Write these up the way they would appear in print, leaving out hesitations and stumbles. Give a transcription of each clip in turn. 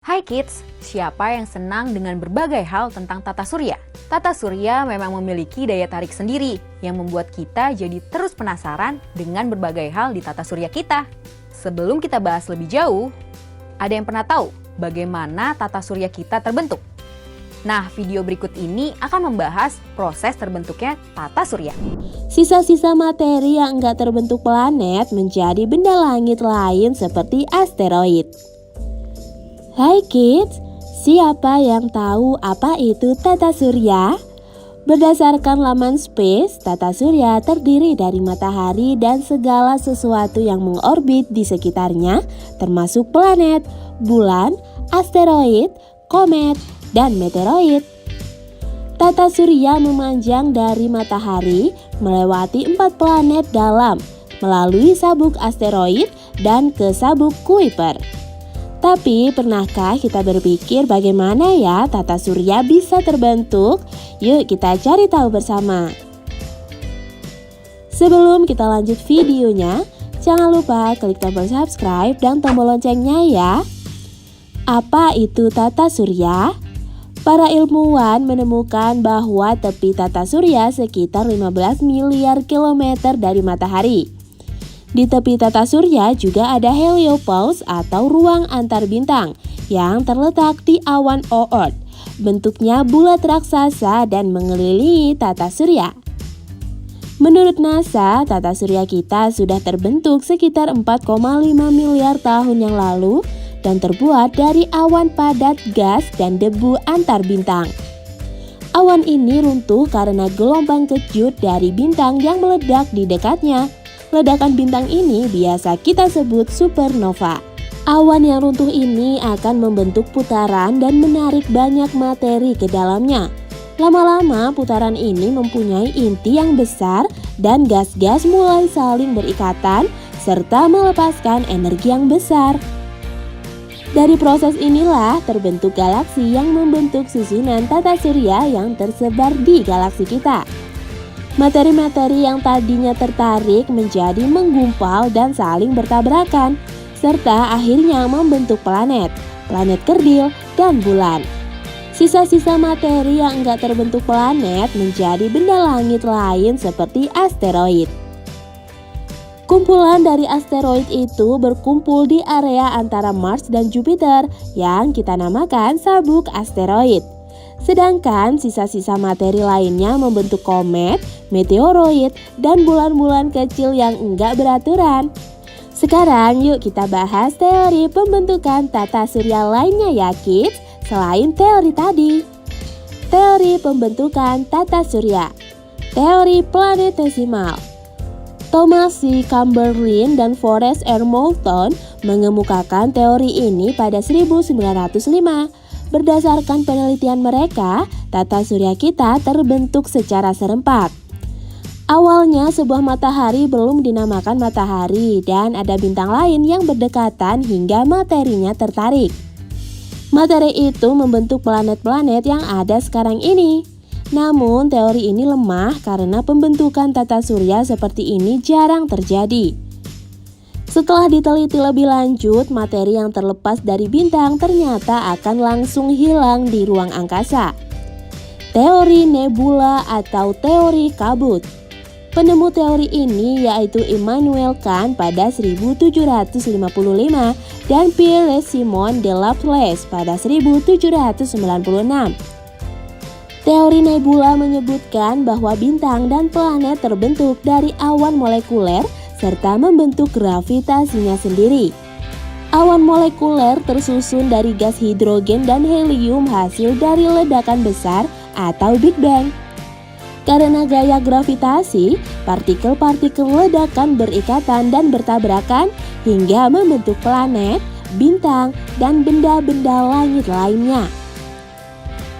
Hai kids, siapa yang senang dengan berbagai hal tentang tata surya? Tata surya memang memiliki daya tarik sendiri yang membuat kita jadi terus penasaran dengan berbagai hal di tata surya kita. Sebelum kita bahas lebih jauh, ada yang pernah tahu bagaimana tata surya kita terbentuk? Nah, video berikut ini akan membahas proses terbentuknya tata surya. Sisa-sisa materi yang enggak terbentuk planet menjadi benda langit lain seperti asteroid. Hai kids, siapa yang tahu apa itu tata surya? Berdasarkan laman Space, tata surya terdiri dari matahari dan segala sesuatu yang mengorbit di sekitarnya, termasuk planet, bulan, asteroid, komet, dan meteoroid. Tata surya memanjang dari matahari melewati 4 planet dalam, melalui sabuk asteroid dan ke sabuk Kuiper. Tapi pernahkah kita berpikir bagaimana ya tata surya bisa terbentuk? Yuk kita cari tahu bersama. Sebelum kita lanjut videonya, jangan lupa klik tombol subscribe dan tombol loncengnya ya. Apa itu tata surya? Para ilmuwan menemukan bahwa tepi tata surya sekitar 15 miliar kilometer dari matahari. Di tepi tata surya juga ada heliopause atau ruang antar bintang yang terletak di awan Oort. Bentuknya bulat raksasa dan mengelilingi tata surya. Menurut NASA, tata surya kita sudah terbentuk sekitar 4,5 miliar tahun yang lalu dan terbuat dari awan padat gas dan debu antar bintang. Awan ini runtuh karena gelombang kejut dari bintang yang meledak di dekatnya. Ledakan bintang ini biasa kita sebut supernova. Awan yang runtuh ini akan membentuk putaran dan menarik banyak materi ke dalamnya. Lama-lama putaran ini mempunyai inti yang besar dan gas-gas mulai saling berikatan serta melepaskan energi yang besar. Dari proses inilah terbentuk galaksi yang membentuk susunan tata surya yang tersebar di galaksi kita. Materi-materi yang tadinya tertarik menjadi menggumpal dan saling bertabrakan, serta akhirnya membentuk planet, planet kerdil, dan bulan. Sisa-sisa materi yang enggak terbentuk planet menjadi benda langit lain seperti asteroid. Kumpulan dari asteroid itu berkumpul di area antara Mars dan Jupiter yang kita namakan sabuk asteroid. Sedangkan sisa-sisa materi lainnya membentuk komet, meteoroid, dan bulan-bulan kecil yang enggak beraturan. Sekarang yuk kita bahas teori pembentukan tata surya lainnya ya kids, selain teori tadi. Teori pembentukan tata surya. Teori planetesimal. Thomas C. Chamberlain dan Forrest R. Moulton mengemukakan teori ini pada 1905. Berdasarkan penelitian mereka, tata surya kita terbentuk secara serempak. Awalnya sebuah matahari belum dinamakan matahari dan ada bintang lain yang berdekatan hingga materinya tertarik. Materi itu membentuk planet-planet yang ada sekarang ini. Namun teori ini lemah karena pembentukan tata surya seperti ini jarang terjadi. Setelah diteliti lebih lanjut, materi yang terlepas dari bintang ternyata akan langsung hilang di ruang angkasa. Teori nebula atau teori kabut. Penemu teori ini yaitu Immanuel Kant pada 1755 dan Pierre Simon de Laplace pada 1796. Teori nebula menyebutkan bahwa bintang dan planet terbentuk dari awan molekuler serta membentuk gravitasinya sendiri. Awan molekuler tersusun dari gas hidrogen dan helium hasil dari ledakan besar atau Big Bang. Karena gaya gravitasi, partikel-partikel ledakan berikatan dan bertabrakan hingga membentuk planet, bintang, dan benda-benda langit lainnya.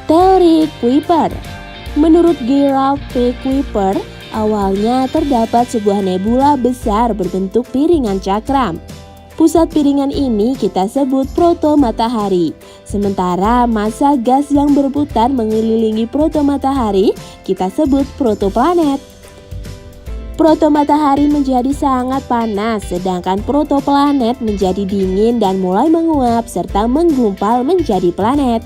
Teori Kuiper. Menurut Gerald P. Kuiper, awalnya terdapat sebuah nebula besar berbentuk piringan cakram. Pusat piringan ini kita sebut proto-matahari. Sementara massa gas yang berputar mengelilingi proto-matahari kita sebut protoplanet. Protomatahari menjadi sangat panas, sedangkan protoplanet menjadi dingin dan mulai menguap serta menggumpal menjadi planet.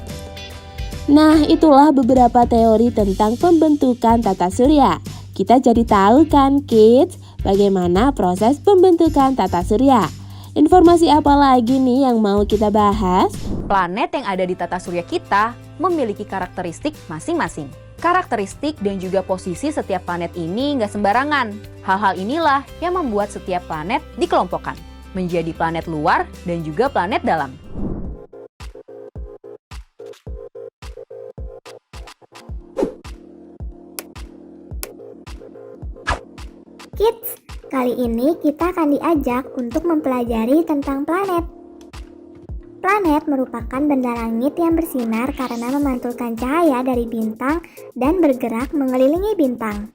Nah, itulah beberapa teori tentang pembentukan tata surya. Kita jadi tahu kan, kids, bagaimana proses pembentukan tata surya. Informasi apa lagi nih yang mau kita bahas? Planet yang ada di tata surya kita memiliki karakteristik masing-masing. Karakteristik dan juga posisi setiap planet ini nggak sembarangan. Hal-hal inilah yang membuat setiap planet dikelompokkan menjadi planet luar dan juga planet dalam. Kids, kali ini kita akan diajak untuk mempelajari tentang planet. Planet merupakan benda langit yang bersinar karena memantulkan cahaya dari bintang dan bergerak mengelilingi bintang.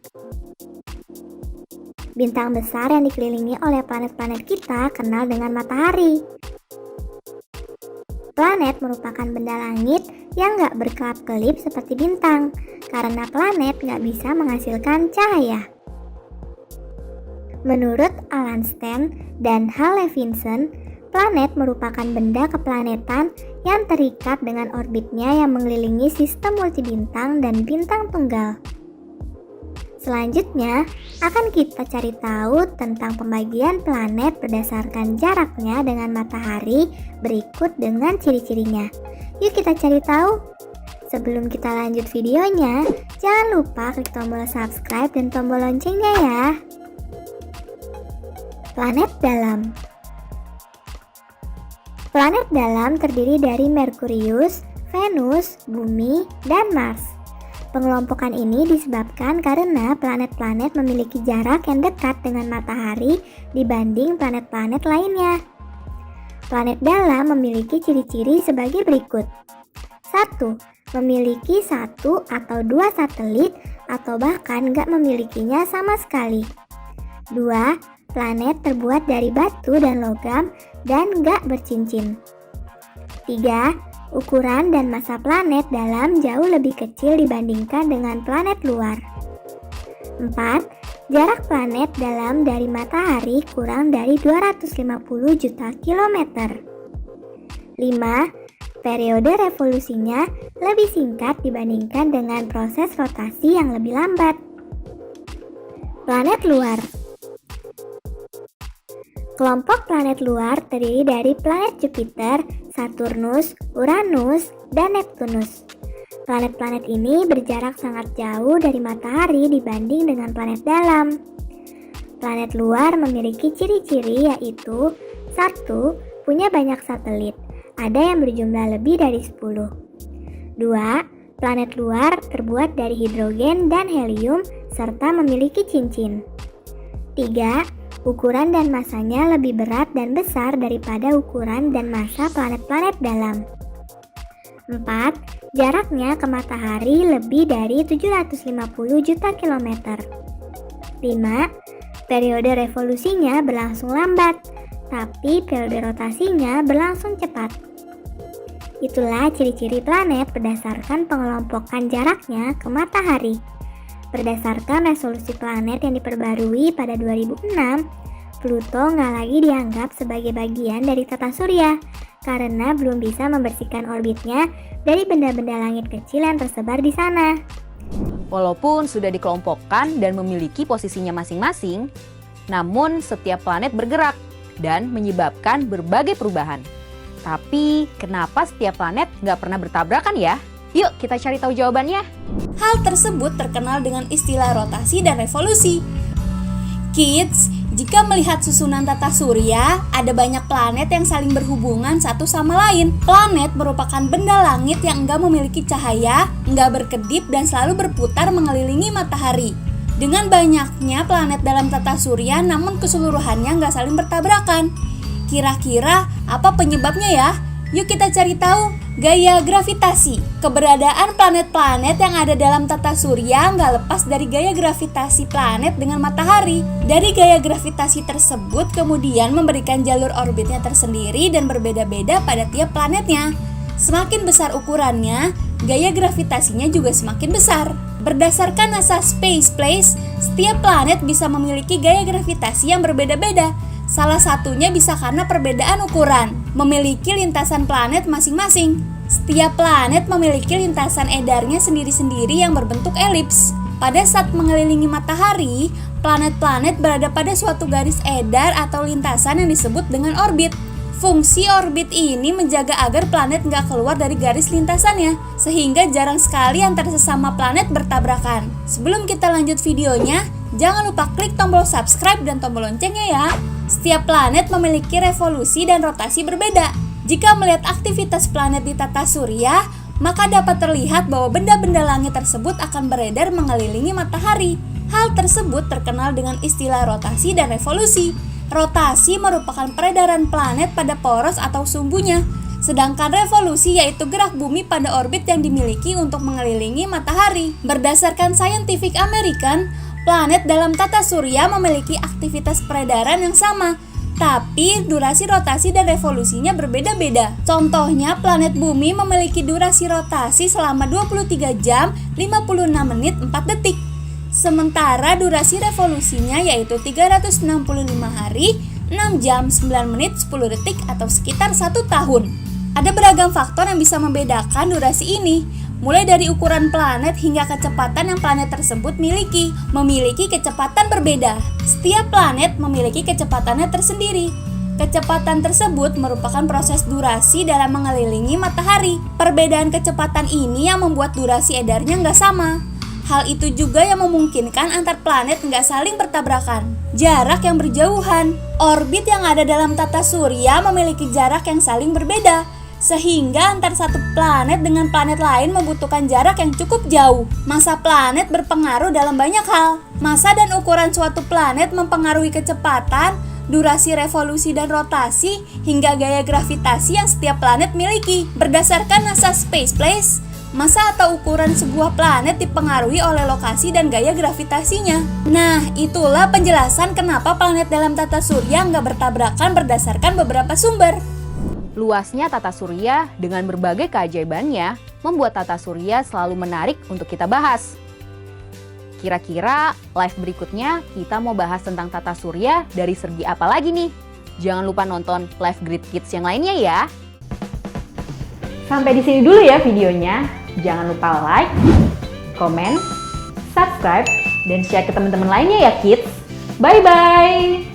Bintang besar yang dikelilingi oleh planet-planet kita kenal dengan matahari. Planet merupakan benda langit yang gak berkelap-kelip seperti bintang, karena planet gak bisa menghasilkan cahaya. Menurut Alan Stan dan Hal Levinson, planet merupakan benda keplanetan yang terikat dengan orbitnya yang mengelilingi sistem multibintang dan bintang tunggal. Selanjutnya, akan kita cari tahu tentang pembagian planet berdasarkan jaraknya dengan matahari berikut dengan ciri-cirinya. Yuk kita cari tahu. Sebelum kita lanjut videonya, jangan lupa klik tombol subscribe dan tombol loncengnya ya. Planet dalam. Planet dalam terdiri dari Merkurius, Venus, Bumi, dan Mars. Pengelompokan ini disebabkan karena planet-planet memiliki jarak yang dekat dengan matahari dibanding planet-planet lainnya. Planet dalam memiliki ciri-ciri sebagai berikut. 1. Memiliki 1 atau 2 satelit atau bahkan nggak memilikinya sama sekali. 2. Planet terbuat dari batu dan logam dan nggak bercincin. 3. Ukuran dan massa planet dalam jauh lebih kecil dibandingkan dengan planet luar. 4. Jarak planet dalam dari matahari kurang dari 250 juta kilometer. 5. Periode revolusinya lebih singkat dibandingkan dengan proses rotasi yang lebih lambat. Planet luar. Kelompok planet luar terdiri dari planet Jupiter, Saturnus, Uranus, dan Neptunus. Planet-planet ini berjarak sangat jauh dari matahari dibanding dengan planet dalam. Planet luar memiliki ciri-ciri yaitu 1. Punya banyak satelit, ada yang berjumlah lebih dari 10. 2. Planet luar terbuat dari hidrogen dan helium serta memiliki cincin. 3. Ukuran dan masanya lebih berat dan besar daripada ukuran dan massa planet-planet dalam. 4. Jaraknya ke matahari lebih dari 750 juta kilometer. 5. Periode revolusinya berlangsung lambat, tapi periode rotasinya berlangsung cepat. Itulah ciri-ciri planet berdasarkan pengelompokan jaraknya ke matahari. Berdasarkan resolusi planet yang diperbarui pada 2006, Pluto nggak lagi dianggap sebagai bagian dari tata surya karena belum bisa membersihkan orbitnya dari benda-benda langit kecil yang tersebar di sana. Walaupun sudah dikelompokkan dan memiliki posisinya masing-masing, namun setiap planet bergerak dan menyebabkan berbagai perubahan. Tapi kenapa setiap planet nggak pernah bertabrakan ya? Yuk kita cari tahu jawabannya. Hal tersebut terkenal dengan istilah rotasi dan revolusi. Kids, jika melihat susunan tata surya, ada banyak planet yang saling berhubungan satu sama lain. Planet merupakan benda langit yang enggak memiliki cahaya, enggak berkedip, dan selalu berputar mengelilingi matahari. Dengan banyaknya planet dalam tata surya, namun keseluruhannya enggak saling bertabrakan. Kira-kira apa penyebabnya ya? Yuk kita cari tahu. Gaya gravitasi. Keberadaan planet-planet yang ada dalam tata surya nggak lepas dari gaya gravitasi planet dengan matahari. Dari gaya gravitasi tersebut kemudian memberikan jalur orbitnya tersendiri dan berbeda-beda pada tiap planetnya. Semakin besar ukurannya, gaya gravitasinya juga semakin besar. Berdasarkan NASA Space Place, setiap planet bisa memiliki gaya gravitasi yang berbeda-beda. Salah satunya bisa karena perbedaan ukuran, memiliki lintasan planet masing-masing. Setiap planet memiliki lintasan edarnya sendiri-sendiri yang berbentuk elips. Pada saat mengelilingi matahari, planet-planet berada pada suatu garis edar atau lintasan yang disebut dengan orbit. Fungsi orbit ini menjaga agar planet nggak keluar dari garis lintasannya, sehingga jarang sekali antar sesama planet bertabrakan. Sebelum kita lanjut videonya, jangan lupa klik tombol subscribe dan tombol loncengnya ya. Setiap planet memiliki revolusi dan rotasi berbeda. Jika melihat aktivitas planet di tata surya, maka dapat terlihat bahwa benda-benda langit tersebut akan beredar mengelilingi matahari. Hal tersebut terkenal dengan istilah rotasi dan revolusi. Rotasi merupakan peredaran planet pada poros atau sumbunya, sedangkan revolusi yaitu gerak bumi pada orbit yang dimiliki untuk mengelilingi matahari. Berdasarkan Scientific American, planet dalam tata surya memiliki aktivitas peredaran yang sama, tapi durasi rotasi dan revolusinya berbeda-beda. Contohnya, planet bumi memiliki durasi rotasi selama 23 jam, 56 menit, 4 detik. Sementara durasi revolusinya yaitu 365 hari, 6 jam, 9 menit, 10 detik atau sekitar 1 tahun. Ada beragam faktor yang bisa membedakan durasi ini, mulai dari ukuran planet hingga kecepatan yang planet tersebut memiliki kecepatan berbeda. Setiap planet memiliki kecepatannya tersendiri. Kecepatan tersebut merupakan proses durasi dalam mengelilingi matahari. Perbedaan kecepatan ini yang membuat durasi edarnya nggak sama. Hal itu juga yang memungkinkan antar planet nggak saling bertabrakan. Jarak yang berjauhan. Orbit yang ada dalam tata surya memiliki jarak yang saling berbeda, sehingga antar satu planet dengan planet lain membutuhkan jarak yang cukup jauh. Massa planet berpengaruh dalam banyak hal. Massa dan ukuran suatu planet mempengaruhi kecepatan, durasi revolusi dan rotasi, hingga gaya gravitasi yang setiap planet miliki. Berdasarkan NASA Space Place, massa atau ukuran sebuah planet dipengaruhi oleh lokasi dan gaya gravitasinya. Nah, itulah penjelasan kenapa planet dalam tata surya nggak bertabrakan berdasarkan beberapa sumber. Luasnya tata surya dengan berbagai keajaibannya membuat tata surya selalu menarik untuk kita bahas. Kira-kira live berikutnya kita mau bahas tentang tata surya dari segi apa lagi nih? Jangan lupa nonton live Great Kids yang lainnya ya. Sampai di sini dulu ya videonya. Jangan lupa like, komen, subscribe, dan share ke teman-teman lainnya ya kids. Bye-bye!